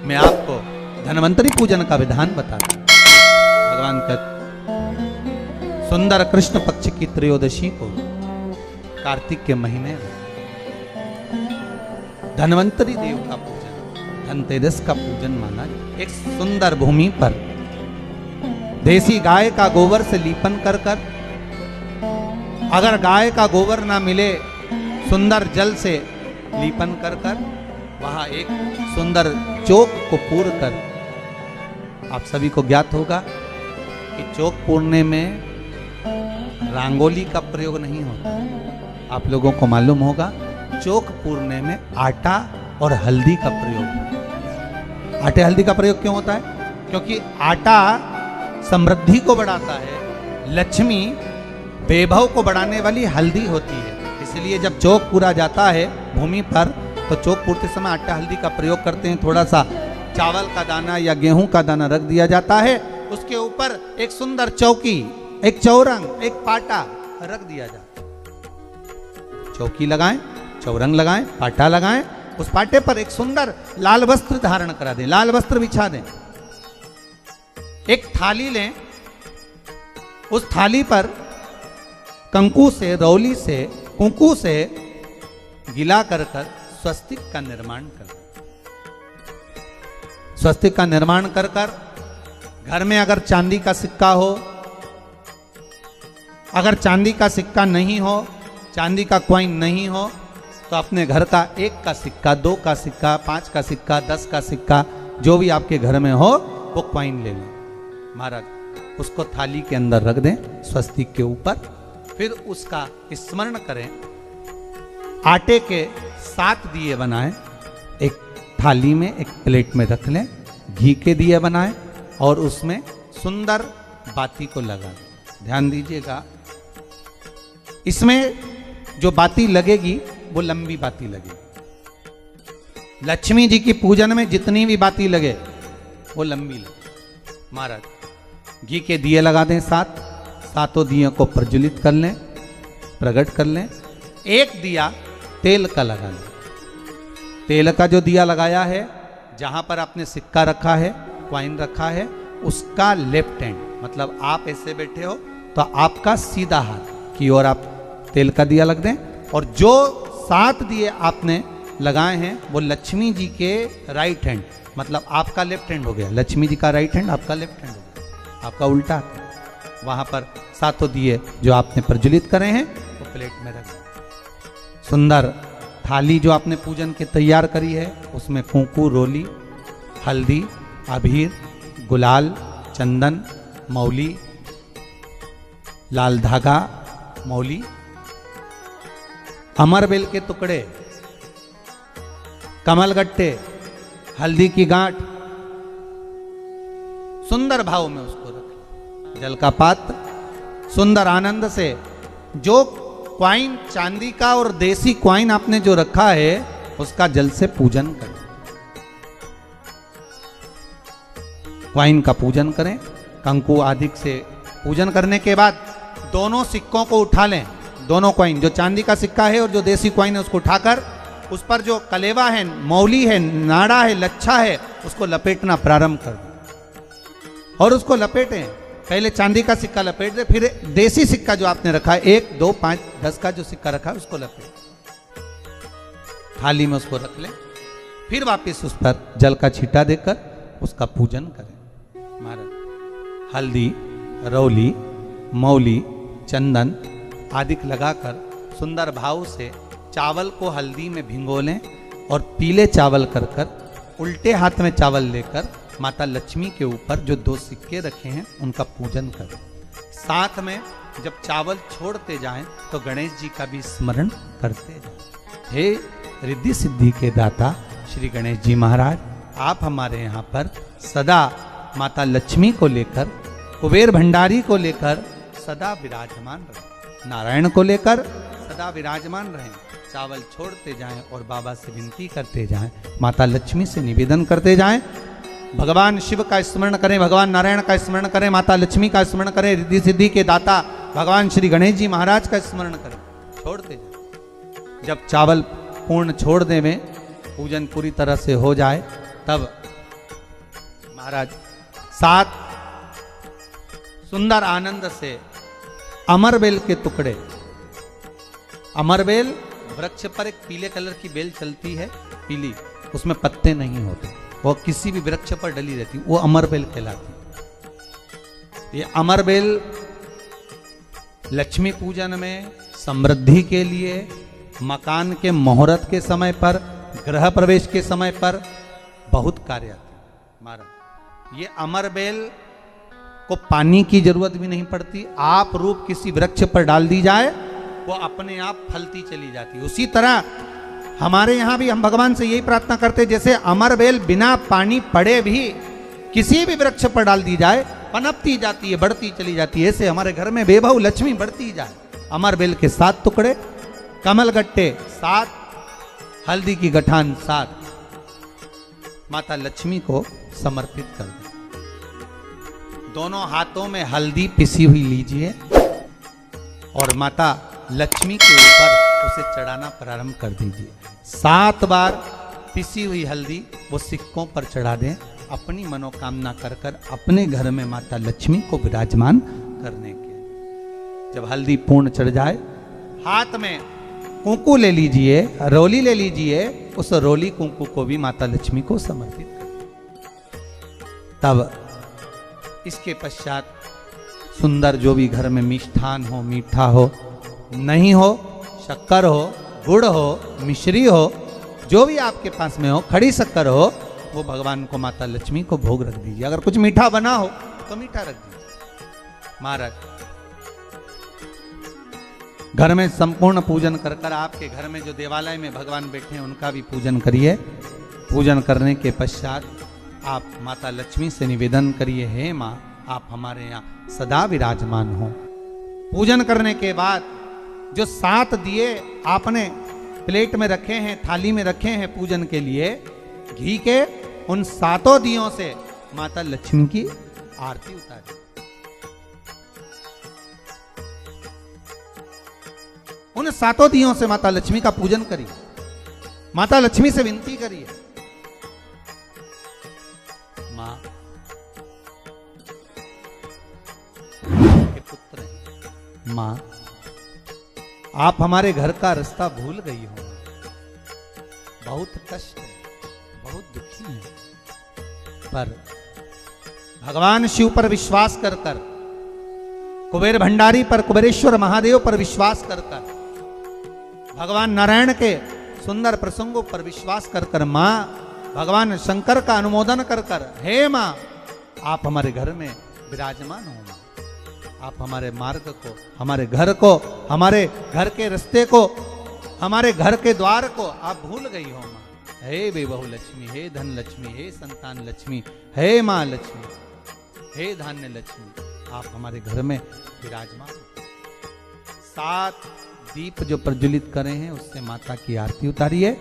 मैं आपको धन्वंतरी पूजन का विधान बताता हूं। भगवान का सुंदर कृष्ण पक्ष की त्रयोदशी को कार्तिक के महीने में धन्वंतरी देव का पूजन, धनतेरस का पूजन माना। एक सुंदर भूमि पर देसी गाय का गोबर से लीपन कर कर, अगर गाय का गोबर ना मिले सुंदर जल से लीपन कर कर, वहां एक सुंदर चौक को पूर कर, आप सभी को ज्ञात होगा कि चौक पूरने में रंगोली का प्रयोग नहीं होता। आप लोगों को मालूम होगा चौक पूरने में आटा और हल्दी का प्रयोग होता है। आटे हल्दी का प्रयोग क्यों होता है? क्योंकि आटा समृद्धि को बढ़ाता है, लक्ष्मी वैभव को बढ़ाने वाली हल्दी होती है। इसलिए जब चौक पूरा जाता है भूमि पर तो चौक पूरते समय आटा हल्दी का प्रयोग करते हैं। थोड़ा सा चावल का दाना या गेहूं का दाना रख दिया जाता है, उसके ऊपर एक सुंदर चौकी, एक चौरंग, एक पाटा रख दिया जाता है। चौकी लगाएं, चौरंग लगाएं, पाटा लगाएं, उस पाटे पर एक सुंदर लाल वस्त्र धारण करा दें, लाल वस्त्र बिछा दें। एक थाली लें, उस थाली पर कंकु से, रौली से, कुंकू से गिला कर कर स्वस्तिक का निर्माण कर, स्वस्तिक का निर्माण कर कर घर में अगर चांदी का सिक्का हो, अगर चांदी का सिक्का नहीं हो, चांदी का कॉइन नहीं हो, तो अपने घर का 1 का सिक्का, 2 का सिक्का, 5 का सिक्का, 10 का सिक्का, जो भी आपके घर में हो वो कॉइन ले लें महाराज, उसको थाली के अंदर रख दें स्वस्तिक के ऊपर। फिर उसका स्मरण करें। आटे के 7 दिए बनाएं, एक थाली में, एक प्लेट में रख लें, घी के दिए बनाएं और उसमें सुंदर बाती को लगा दें। ध्यान दीजिएगा, इसमें जो बाती लगेगी वो लंबी बाती लगेगी। लक्ष्मी जी की पूजन में जितनी भी बाती लगे वो लंबी लगे। महाराज घी के दिए लगा दें 7, सातों दियों को प्रज्वलित कर लें, प्रकट कर लें। एक दिया तेल का लगा लें। तेल का जो दिया लगाया है, जहां पर आपने सिक्का रखा है, कॉइन रखा है, उसका लेफ्ट हैंड, मतलब आप ऐसे बैठे हो तो आपका सीधा हाथ की ओर आप तेल का दिया लग दें। और जो 7 दिए आपने लगाए हैं वो लक्ष्मी जी के राइट हैंड, मतलब आपका लेफ्ट हैंड हो गया, लक्ष्मी जी का राइट हैंड, आपका लेफ्ट हैंड हो गया, आपका उल्टा। वहां पर 7 दिए जो आपने प्रज्वलित करे हैं वो प्लेट में रख। सुंदर थाली जो आपने पूजन के तैयार करी है उसमें कुंकू, रोली, हल्दी, अबीर, गुलाल, चंदन, मौली, लाल धागा, मौली, अमरबेल के टुकड़े, कमलगट्टे, हल्दी की गांठ, सुंदर भाव में उसको रख। जल का पात्र सुंदर आनंद से, जो क्वाइन चांदी का और देसी क्वाइन आपने जो रखा है उसका जल से पूजन करें। क्वाइन का पूजन करें, कंकु आदि से पूजन करने के बाद दोनों सिक्कों को उठा लें। दोनों क्वाइन, जो चांदी का सिक्का है और जो देसी क्वाइन है, उसको उठाकर उस पर जो कलेवा है, मौली है, नाड़ा है, लच्छा है, उसको लपेटना प्रारंभ कर दें और उसको लपेटें। पहले चांदी का सिक्का लपेट दे, फिर देसी सिक्का जो आपने रखा है 1, 2, 5, 10 का जो सिक्का रखा है उसको लपेट, थाली में उसको रख लें। फिर वापस उस पर जल का छींटा देकर उसका पूजन करें। महाराज हल्दी, रौली, मौली, चंदन आदि लगाकर सुंदर भाव से चावल को हल्दी में भिगो लें और पीले चावल कर कर उल्टे हाथ में चावल लेकर माता लक्ष्मी के ऊपर जो 2 सिक्के रखे हैं उनका पूजन करें। साथ में जब चावल छोड़ते जाएं तो गणेश जी का भी स्मरण करते जाएं। हे रिद्धि सिद्धि के दाता श्री गणेश जी महाराज, आप हमारे यहाँ पर सदा माता लक्ष्मी को लेकर, कुबेर भंडारी को लेकर सदा विराजमान रहें, नारायण को लेकर सदा विराजमान रहें। चावल छोड़ते जाएं और बाबा से विनती करते जाएं, माता लक्ष्मी से निवेदन करते जाएं। भगवान शिव का स्मरण करें, भगवान नारायण का स्मरण करें, माता लक्ष्मी का स्मरण करें, रिद्धि सिद्धि के दाता भगवान श्री गणेश जी महाराज का स्मरण करें, छोड़ते जाएं। जब चावल पूर्ण छोड़ दें में पूजन पूरी तरह से हो जाए, तब महाराज 7 सुंदर आनंद से अमरबेल के टुकड़े। अमरबेल वृक्ष पर एक पीले कलर की बेल चलती है, पीली, उसमें पत्ते नहीं होते, वो किसी भी वृक्ष पर डली रहती, वो अमरबेल कहलाती। ये अमरबेल लक्ष्मी पूजन में, समृद्धि के लिए, मकान के मुहूर्त के समय पर, गृह प्रवेश के समय पर बहुत कार्य आते हैं। महाराज ये अमरबेल को पानी की जरूरत भी नहीं पड़ती, आप रूप किसी वृक्ष पर डाल दी जाए वो अपने आप फलती चली जाती है। उसी तरह हमारे यहां भी हम भगवान से यही प्रार्थना करते हैं, जैसे अमरबेल बिना पानी पड़े भी किसी भी वृक्ष पर डाल दी जाए पनपती जाती है, बढ़ती चली जाती है, ऐसे हमारे घर में बेबहू लक्ष्मी बढ़ती जाए। अमरबेल के 7 टुकड़े, कमल गट्टे 7, हल्दी की गठान 7 माता लक्ष्मी को समर्पित कर दें। दोनों हाथों में हल्दी पिसी हुई लीजिए और माता लक्ष्मी के ऊपर उसे चढ़ाना प्रारंभ कर दीजिए। 7 बार पिसी हुई हल्दी वो सिक्कों पर चढ़ा दें, अपनी मनोकामना कर कर अपने घर में माता लक्ष्मी को विराजमान करने के। जब हल्दी पूर्ण चढ़ जाए, हाथ में कुंकू ले लीजिए, रोली ले लीजिए, उस रोली कुंकू को भी माता लक्ष्मी को समर्पित कर। तब इसके पश्चात सुंदर जो भी घर में मिष्ठान हो, मीठा हो, नहीं हो, शक्कर हो, गुड़ हो, मिश्री हो, जो भी आपके पास में हो, खड़ी शक्कर हो, वो भगवान को माता लक्ष्मी को भोग रख दीजिए। अगर कुछ मीठा बना हो तो मीठा रख दीजिए। महाराज घर में संपूर्ण पूजन कर कर आपके घर में जो देवालय में भगवान बैठे हैं उनका भी पूजन करिए। पूजन करने के पश्चात आप माता लक्ष्मी से निवेदन करिए, हे माँ आप हमारे यहाँ सदा विराजमान हो। पूजन करने के बाद जो 7 दिए आपने प्लेट में रखे हैं, थाली में रखे हैं पूजन के लिए, घी के उन 7 दियों से माता लक्ष्मी की आरती उतारिए। उन 7 दियों से माता लक्ष्मी का पूजन करिए। माता लक्ष्मी से विनती करिए, मां के पुत्र, मां आप हमारे घर का रास्ता भूल गई हो, बहुत कष्ट है, बहुत दुखी है, पर भगवान शिव पर विश्वास कर कर, कुबेर भंडारी पर, कुबेरेश्वर महादेव पर विश्वास कर कर, भगवान नारायण के सुंदर प्रसंगों पर विश्वास कर कर, मां भगवान शंकर का अनुमोदन कर कर, हे मां आप हमारे घर में विराजमान हो, मां आप हमारे मार्ग को, हमारे घर को, हमारे घर के रास्ते को, हमारे घर के द्वार को आप भूल गई हो। मां हे बेबहू लक्ष्मी, हे धन लक्ष्मी, हे संतान लक्ष्मी, हे मां लक्ष्मी, हे धान्य लक्ष्मी, आप हमारे घर में विराजमान हो। 7 दीप जो प्रज्वलित करे हैं उससे माता की आरती उतारिए।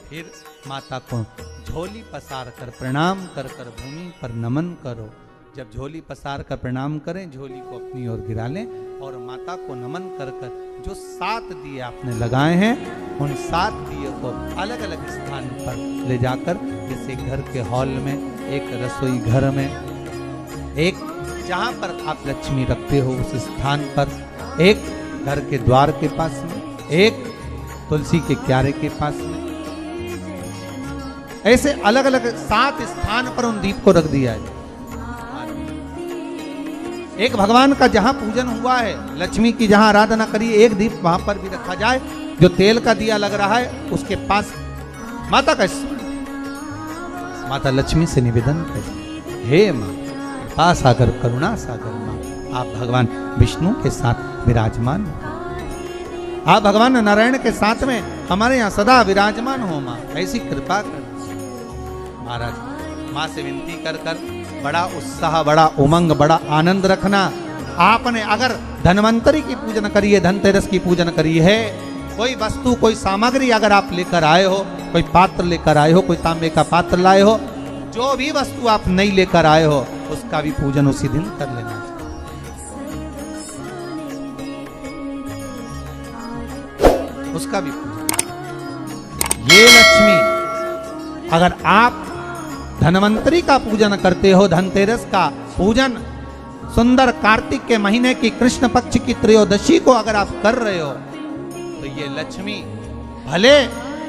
फिर माता को झोली पसार कर प्रणाम कर कर भूमि पर नमन करो। जब झोली पसार कर प्रणाम करें, झोली को अपनी ओर गिरा लें और माता को नमन कर कर जो 7 दिए आपने लगाए हैं उन 7 दिए को अलग अलग स्थान पर ले जाकर, जैसे घर के हॉल में, एक रसोई घर में, एक जहां पर आप लक्ष्मी रखते हो उस स्थान पर, एक घर के द्वार के पास में, एक तुलसी के क्यारे के पास में, ऐसे अलग अलग 7 स्थान पर उन दीप को रख दिया है। एक भगवान का जहां पूजन हुआ है, लक्ष्मी की जहां आराधना करिए, एक दीप वहां पर भी रखा जाए। जो तेल का दिया लग रहा है उसके पास माता का माता लक्ष्मी से निवेदन करिए, हे मां कृपा सागर, करुणा सागर, मां आप भगवान विष्णु के साथ विराजमान हो, आप भगवान नारायण के साथ में हमारे यहाँ सदा विराजमान हो, मां ऐसी कृपा कर। महाराज मां से विनती कर कर बड़ा उत्साह, बड़ा उमंग, बड़ा आनंद रखना। आपने अगर धन्वंतरी की पूजन करी है, धनतेरस की पूजन करी है, कोई वस्तु, कोई सामग्री अगर आप लेकर आए हो, कोई पात्र लेकर आए हो, कोई तांबे का पात्र लाए हो, जो भी वस्तु आप नहीं लेकर आए हो उसका भी पूजन उसी दिन कर लेना चाहिए। उसका भी पूजन। ये लक्ष्मी अगर आप धन्वंतरी का पूजन करते हो, धनतेरस का पूजन, सुंदर कार्तिक के महीने की कृष्ण पक्ष की त्रयोदशी को अगर आप कर रहे हो, तो ये लक्ष्मी भले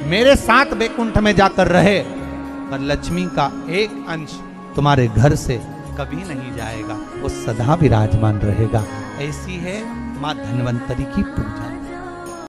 मेरे साथ वैकुंठ में जाकर रहे, पर लक्ष्मी का एक अंश तुम्हारे घर से कभी नहीं जाएगा, वो सदा विराजमान रहेगा। ऐसी है मां धन्वंतरी की पूजा।